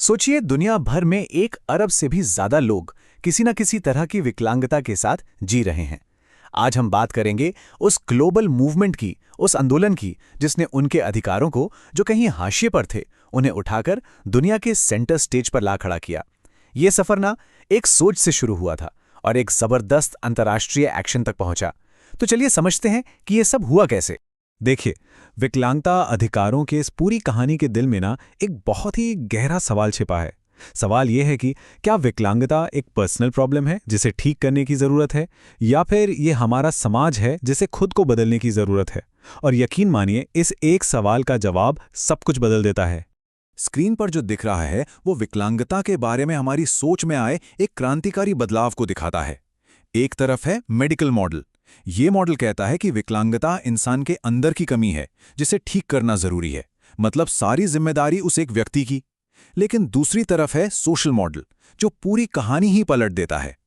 सोचिए, दुनिया भर में 1 अरब से भी ज्यादा लोग किसी न किसी तरह की विकलांगता के साथ जी रहे हैं। आज हम बात करेंगे उस ग्लोबल मूवमेंट की, उस आंदोलन की जिसने उनके अधिकारों को, जो कहीं हाशिए पर थे, उन्हें उठाकर दुनिया के सेंटर स्टेज पर ला खड़ा किया। ये सफर ना एक सोच से शुरू हुआ था और एक जबरदस्त अंतर्राष्ट्रीय एक्शन तक पहुंचा। तो चलिए समझते हैं कि ये सब हुआ कैसे। देखिए, विकलांगता अधिकारों के इस पूरी कहानी के दिल में ना एक बहुत ही गहरा सवाल छिपा है। सवाल यह है कि क्या विकलांगता एक पर्सनल प्रॉब्लम है जिसे ठीक करने की जरूरत है, या फिर ये हमारा समाज है जिसे खुद को बदलने की जरूरत है। और यकीन मानिए, इस एक सवाल का जवाब सब कुछ बदल देता है। स्क्रीन पर जो दिख रहा है वो विकलांगता के बारे में हमारी सोच में आए एक क्रांतिकारी बदलाव को दिखाता है। एक तरफ है मेडिकल मॉडल। ये मॉडल कहता है कि विकलांगता इंसान के अंदर की कमी है जिसे ठीक करना जरूरी है, मतलब सारी जिम्मेदारी उस एक व्यक्ति की। लेकिन दूसरी तरफ है सोशल मॉडल, जो पूरी कहानी ही पलट देता है।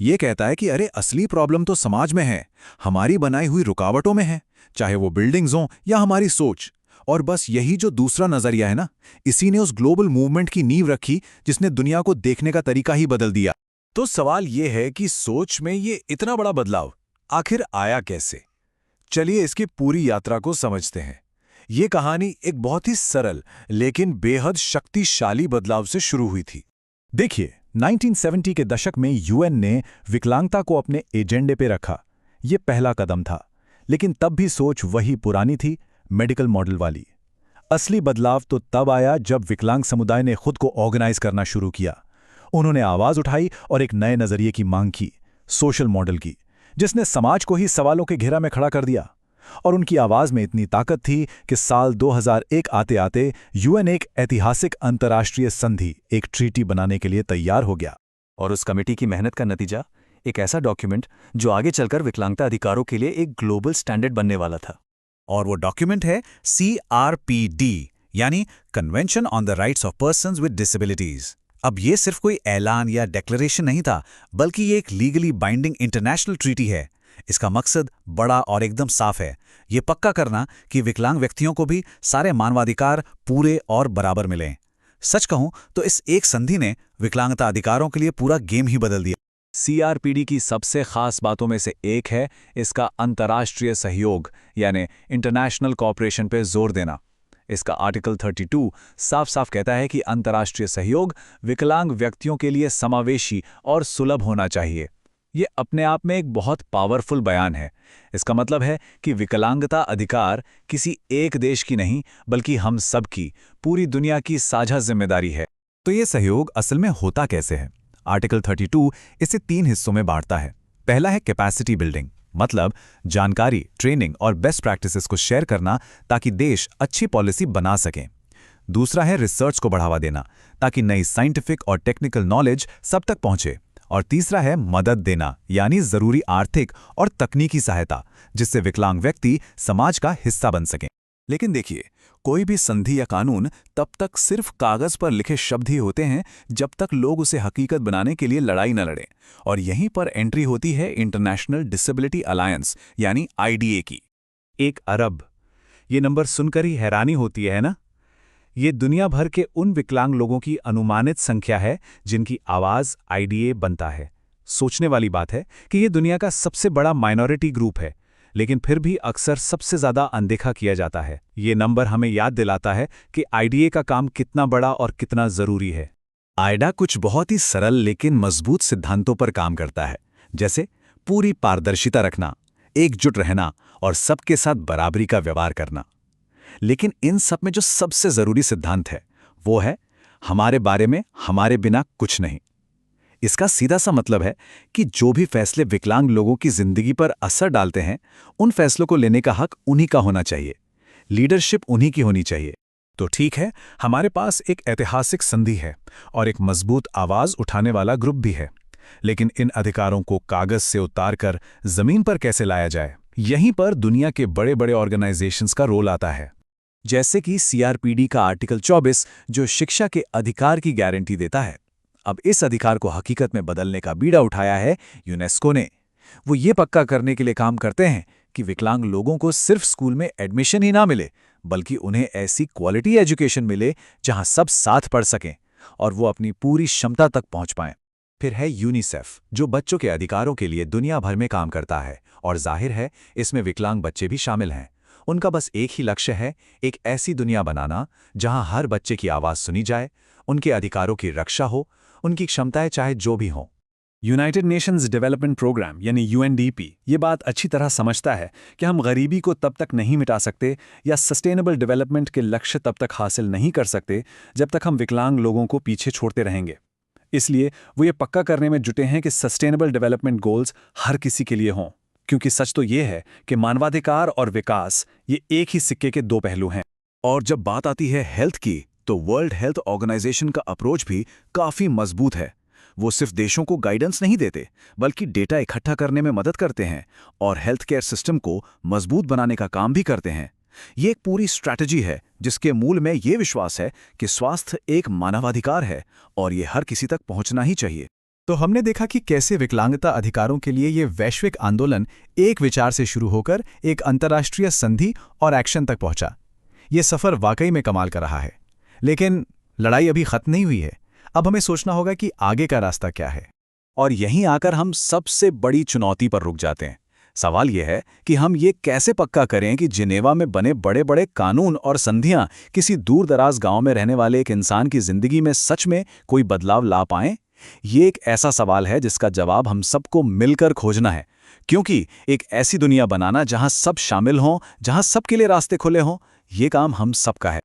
ये कहता है कि अरे, असली प्रॉब्लम तो समाज में है, हमारी बनाई हुई रुकावटों में है, चाहे वो बिल्डिंग्स हों या हमारी सोच। और बस यही जो दूसरा नजरिया है ना, इसी ने उस ग्लोबल मूवमेंट की नींव रखी जिसने दुनिया को देखने का तरीका ही बदल दिया। तो सवाल ये है कि सोच में ये इतना बड़ा बदलाव आखिर आया कैसे? चलिए इसकी पूरी यात्रा को समझते हैं। ये कहानी एक बहुत ही सरल लेकिन बेहद शक्तिशाली बदलाव से शुरू हुई थी। देखिए, 1970 के दशक में यूएन ने विकलांगता को अपने एजेंडे पे रखा। ये पहला कदम था, लेकिन तब भी सोच वही पुरानी थी, मेडिकल मॉडल वाली। असली बदलाव तो तब आया जब विकलांग समुदाय ने खुद को ऑर्गेनाइज करना शुरू किया। उन्होंने आवाज उठाई और एक नए नजरिए की मांग की, सोशल मॉडल की, जिसने समाज को ही सवालों के घेरा में खड़ा कर दिया। और उनकी आवाज में इतनी ताकत थी कि साल 2001 आते-आते यूएन एक ऐतिहासिक अंतर्राष्ट्रीय संधि, एक ट्रीटी बनाने के लिए तैयार हो गया। और उस कमेटी की मेहनत का नतीजा एक ऐसा डॉक्यूमेंट जो आगे चलकर विकलांगता अधिकारों के लिए एक ग्लोबल स्टैंडर्ड बनने वाला था। और वो डॉक्यूमेंट है CRPD, यानी convention on the rights of persons with disabilities. अब ये सिर्फ कोई ऐलान या डिक्लेरेशन नहीं था, बल्कि ये एक लीगली बाइंडिंग इंटरनेशनल ट्रीटी है। इसका मकसद बड़ा और एकदम साफ है, ये पक्का करना कि विकलांग व्यक्तियों को भी सारे मानवाधिकार पूरे और बराबर मिलें। सच कहूं तो इस एक संधि ने विकलांगता अधिकारों के लिए पूरा गेम ही बदल दिया। CRPD की सबसे खास बातों में से एक है इसका अंतर्राष्ट्रीय सहयोग, यानी इंटरनेशनल कोऑपरेशन पे जोर देना। इसका आर्टिकल 32 साफ साफ कहता है कि अंतर्राष्ट्रीय सहयोग विकलांग व्यक्तियों के लिए समावेशी और सुलभ होना चाहिए। ये अपने आप में एक बहुत पावरफुल बयान है। इसका मतलब है कि विकलांगता अधिकार किसी एक देश की नहीं, बल्कि हम सब की, पूरी दुनिया की साझा जिम्मेदारी है। तो ये सहयोग असल में होता कैसे है? आर्टिकल 32 इसे 3 हिस्सों में बांटता है। पहला है कैपेसिटी बिल्डिंग, मतलब जानकारी, ट्रेनिंग और बेस्ट प्रैक्टिसेस को शेयर करना ताकि देश अच्छी पॉलिसी बना सकें। दूसरा है रिसर्च को बढ़ावा देना, ताकि नई साइंटिफिक और टेक्निकल नॉलेज सब तक पहुंचे। और तीसरा है मदद देना, यानी जरूरी आर्थिक और तकनीकी सहायता, जिससे विकलांग व्यक्ति समाज का हिस्सा बन सकें। लेकिन देखिए, कोई भी संधि या कानून तब तक सिर्फ कागज पर लिखे शब्द ही होते हैं जब तक लोग उसे हकीकत बनाने के लिए लड़ाई न लड़ें। और यहीं पर एंट्री होती है इंटरनेशनल डिसेबिलिटी अलायंस, यानी IDA की। 1 अरब, ये नंबर सुनकर ही हैरानी होती है ना? ये दुनिया भर के उन विकलांग लोगों की अनुमानित संख्या है जिनकी आवाज IDA बनता है। सोचने वाली बात है कि ये दुनिया का सबसे बड़ा माइनॉरिटी ग्रुप है, लेकिन फिर भी अक्सर सबसे ज्यादा अनदेखा किया जाता है। ये नंबर हमें याद दिलाता है कि IDA का काम कितना बड़ा और कितना जरूरी है। आइडा कुछ बहुत ही सरल लेकिन मजबूत सिद्धांतों पर काम करता है, जैसे पूरी पारदर्शिता रखना, एकजुट रहना और सबके साथ बराबरी का व्यवहार करना। लेकिन इन सब में जो सबसे जरूरी सिद्धांत है वो है हमारे बारे में हमारे बिना कुछ नहीं। इसका सीधा सा मतलब है कि जो भी फैसले विकलांग लोगों की जिंदगी पर असर डालते हैं, उन फैसलों को लेने का हक उन्हीं का होना चाहिए, लीडरशिप उन्हीं की होनी चाहिए। तो ठीक है, हमारे पास एक ऐतिहासिक संधि है और एक मजबूत आवाज उठाने वाला ग्रुप भी है, लेकिन इन अधिकारों को कागज से उतारकर जमीन पर कैसे लाया जाए, यहीं पर दुनिया के बड़े बड़े ऑर्गेनाइजेशंस का रोल आता है। जैसे कि CRPD का आर्टिकल 24, जो शिक्षा के अधिकार की गारंटी देता है। अब इस अधिकार को हकीकत में बदलने का बीड़ा उठाया है यूनेस्को ने। वो ये पक्का करने के लिए काम करते हैं कि विकलांग लोगों को सिर्फ स्कूल में एडमिशन ही ना मिले, बल्कि उन्हें ऐसी क्वालिटी एजुकेशन मिले जहां सब साथ पढ़ सकें और वो अपनी पूरी क्षमता तक पहुंच पाएं। फिर है यूनिसेफ, जो बच्चों के अधिकारों के लिए दुनिया भर में काम करता है, और जाहिर है इसमें विकलांग बच्चे भी शामिल हैं। उनका बस एक ही लक्ष्य है, एक ऐसी दुनिया बनाना जहां हर बच्चे की आवाज़ सुनी जाए, उनके अधिकारों की रक्षा हो, उनकी क्षमताएं चाहे जो भी हों। यूनाइटेड नेशंस डेवलपमेंट प्रोग्राम यानी यूएनडीपी ये बात अच्छी तरह समझता है कि हम गरीबी को तब तक नहीं मिटा सकते या सस्टेनेबल डेवलपमेंट के लक्ष्य तब तक हासिल नहीं कर सकते जब तक हम विकलांग लोगों को पीछे छोड़ते रहेंगे। इसलिए वो ये पक्का करने में जुटे हैं कि सस्टेनेबल डेवलपमेंट गोल्स हर किसी के लिए हों, क्योंकि सच तो ये है कि मानवाधिकार और विकास ये एक ही सिक्के के दो पहलू हैं। और जब बात आती है हेल्थ की, तो वर्ल्ड हेल्थ ऑर्गेनाइजेशन का अप्रोच भी काफी मजबूत है। वो सिर्फ देशों को गाइडेंस नहीं देते, बल्कि डेटा इकट्ठा करने में मदद करते हैं और हेल्थ केयर सिस्टम को मजबूत बनाने का काम भी करते हैं। ये एक पूरी स्ट्रैटेजी है जिसके मूल में ये विश्वास है कि स्वास्थ्य एक मानवाधिकार है और ये हर किसी तक पहुंचना ही चाहिए। तो हमने देखा कि कैसे विकलांगता अधिकारों के लिए ये वैश्विक आंदोलन एक विचार से शुरू होकर एक अंतर्राष्ट्रीय संधि और एक्शन तक पहुंचा। ये सफर वाकई में कमाल का रहा है, लेकिन लड़ाई अभी खत्म नहीं हुई है। अब हमें सोचना होगा कि आगे का रास्ता क्या है। और यहीं आकर हम सबसे बड़ी चुनौती पर रुक जाते हैं। सवाल यह है कि हम ये कैसे पक्का करें कि जिनेवा में बने बड़े बड़े कानून और संधियां किसी दूर दराज गांव में रहने वाले एक इंसान की जिंदगी में सच में कोई बदलाव ला पाएं। ये एक ऐसा सवाल है जिसका जवाब हम सबको मिलकर खोजना है, क्योंकि एक ऐसी दुनिया बनाना जहां सब शामिल हों, जहां सबके लिए रास्ते खुले हों, ये काम हम सबका है।